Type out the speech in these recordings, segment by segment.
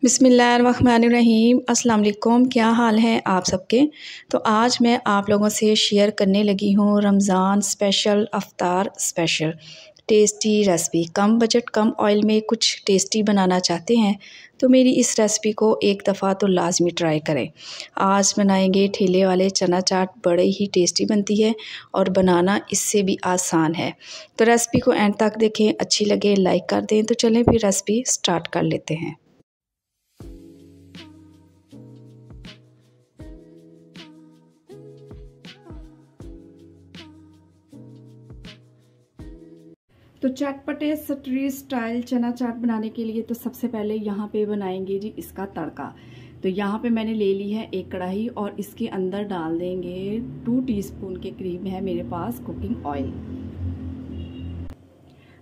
बिस्मिल्लाहिर्रहमानिर्रहीम। अस्सलाम वालेकुम। क्या हाल है आप सबके। तो आज मैं आप लोगों से शेयर करने लगी हूँ रमज़ान स्पेशल अफ्तार स्पेशल टेस्टी रेसिपी। कम बजट कम ऑयल में कुछ टेस्टी बनाना चाहते हैं तो मेरी इस रेसिपी को एक दफ़ा तो लाजमी ट्राई करें। आज बनाएंगे ठेले वाले चना चाट। बड़े ही टेस्टी बनती है और बनाना इससे भी आसान है। तो रेसिपी को एंड तक देखें, अच्छी लगे लाइक कर दें। तो चलें फिर रेसिपी स्टार्ट कर लेते हैं। तो चटपटे स्ट्रीट स्टाइल चना चाट बनाने के लिए तो सबसे पहले यहाँ पे बनाएंगे जी इसका तड़का। तो यहाँ पे मैंने ले ली है एक कढ़ाई और इसके अंदर डाल देंगे 2 टीस्पून के करीब है मेरे पास कुकिंग ऑयल।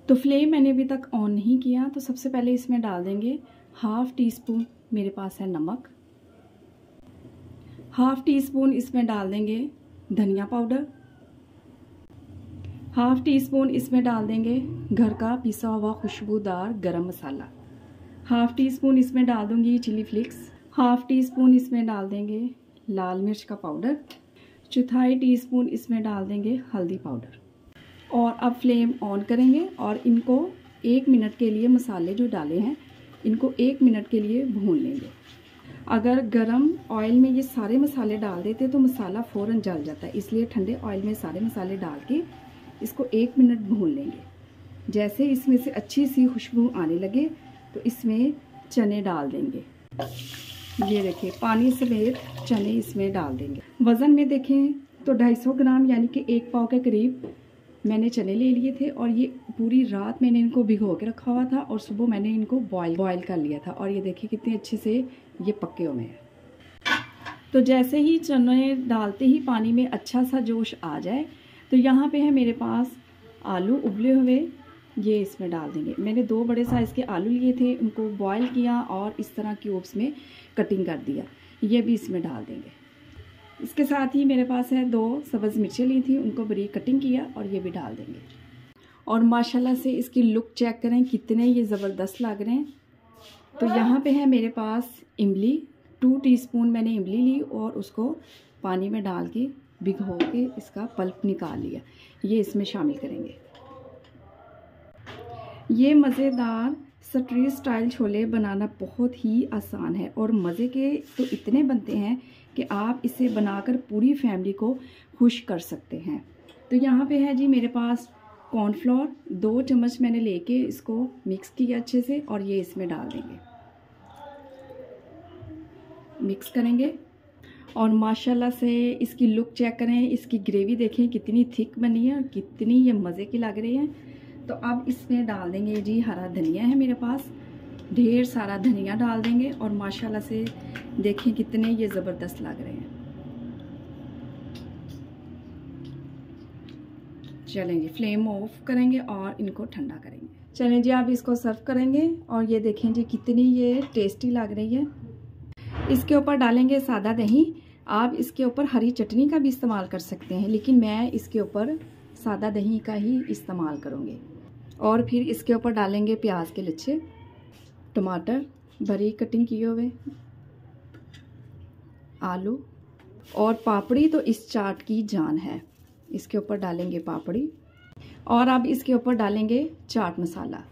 तो फ्लेम मैंने अभी तक ऑन नहीं किया। तो सबसे पहले इसमें डाल देंगे 1/2 टीस्पून मेरे पास है नमक। 1/2 टीस्पून इसमें डाल देंगे धनिया पाउडर। 1/2 टीस्पून इसमें डाल देंगे घर का पिसा हुआ खुशबूदार गरम मसाला। 1/2 टीस्पून इसमें डाल दूंगी चिली फ्लेक्स। 1/2 टीस्पून इसमें डाल देंगे लाल मिर्च का पाउडर। 1/4 टीस्पून इसमें डाल देंगे हल्दी पाउडर। और अब फ्लेम ऑन करेंगे और इनको 1 मिनट के लिए मसाले जो डाले हैं इनको 1 मिनट के लिए भून लेंगे। अगर गरम ऑयल में ये सारे मसाले डाल देते तो मसाला फ़ौरन जल जाता है, इसलिए ठंडे ऑयल में सारे मसाले डाल के इसको 1 मिनट भून लेंगे। जैसे इसमें से अच्छी सी खुशबू आने लगे तो इसमें चने डाल देंगे। ये देखिए पानी समेत चने इसमें डाल देंगे। वज़न में देखें तो 250 ग्राम यानी कि 1 पाव के करीब मैंने चने ले लिए थे और ये पूरी रात मैंने इनको भिगो के रखा हुआ था और सुबह मैंने इनको बॉयल कर लिया था। और ये देखिए कितने अच्छे से ये पके हुए हैं। तो जैसे ही चने डालते ही पानी में अच्छा सा जोश आ जाए तो यहाँ पे है मेरे पास आलू उबले हुए, ये इसमें डाल देंगे। मैंने 2 बड़े साइज़ के आलू लिए थे, उनको बॉईल किया और इस तरह क्यूब्स में कटिंग कर दिया, ये भी इसमें डाल देंगे। इसके साथ ही मेरे पास है 2 सब्ज़ मिर्चें ली थी, उनको बारीक कटिंग किया और ये भी डाल देंगे। और माशाल्लाह से इसकी लुक चेक करें कितने ये ज़बरदस्त लग रहे हैं। तो यहाँ पे है मेरे पास इमली, 2 टीस्पून मैंने इमली ली और उसको पानी में डाल के भिगो के इसका पल्प निकाल लिया, ये इसमें शामिल करेंगे। ये मज़ेदार स्ट्रीट स्टाइल छोले बनाना बहुत ही आसान है और मज़े के तो इतने बनते हैं कि आप इसे बनाकर पूरी फैमिली को खुश कर सकते हैं। तो यहाँ पे है जी मेरे पास कॉर्नफ्लोर, 2 चम्मच मैंने लेके इसको मिक्स किया अच्छे से और ये इसमें डाल देंगे, मिक्स करेंगे। और माशाल्लाह से इसकी लुक चेक करें, इसकी ग्रेवी देखें कितनी थिक बनी है और कितनी ये मज़े की लग रही है। तो अब इसमें डाल देंगे जी हरा धनिया है मेरे पास, ढेर सारा धनिया डाल देंगे और माशाल्लाह से देखें कितने ये ज़बरदस्त लग रहे हैं। चलें जी फ्लेम ऑफ करेंगे और इनको ठंडा करेंगे। चलें जी अब इसको सर्व करेंगे और ये देखें जी कितनी ये टेस्टी लग रही है। इसके ऊपर डालेंगे सादा दही। आप इसके ऊपर हरी चटनी का भी इस्तेमाल कर सकते हैं, लेकिन मैं इसके ऊपर सादा दही का ही इस्तेमाल करूँगी। और फिर इसके ऊपर डालेंगे प्याज के लच्छे, टमाटर बारीक कटिंग किए हुए, आलू और पापड़ी तो इस चाट की जान है। इसके ऊपर डालेंगे पापड़ी और अब इसके ऊपर डालेंगे चाट मसाला।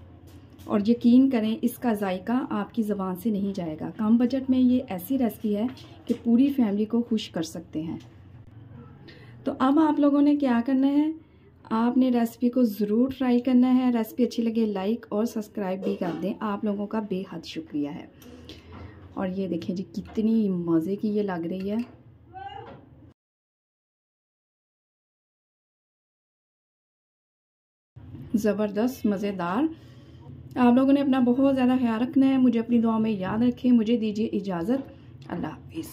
और यकीन करें इसका जायका आपकी ज़बान से नहीं जाएगा। कम बजट में ये ऐसी रेसिपी है कि पूरी फैमिली को खुश कर सकते हैं। तो अब आप लोगों ने क्या करना है, आपने रेसिपी को ज़रूर ट्राई करना है। रेसिपी अच्छी लगे लाइक और सब्सक्राइब भी कर दें, आप लोगों का बेहद शुक्रिया है। और ये देखें जी कितनी मज़े की ये लग रही है। ज़बरदस्त मज़ेदार। आप लोगों ने अपना बहुत ज़्यादा ख्याल रखना है, मुझे अपनी दुआ में याद रखें। मुझे दीजिए इजाज़त, अल्लाह हाफिज़।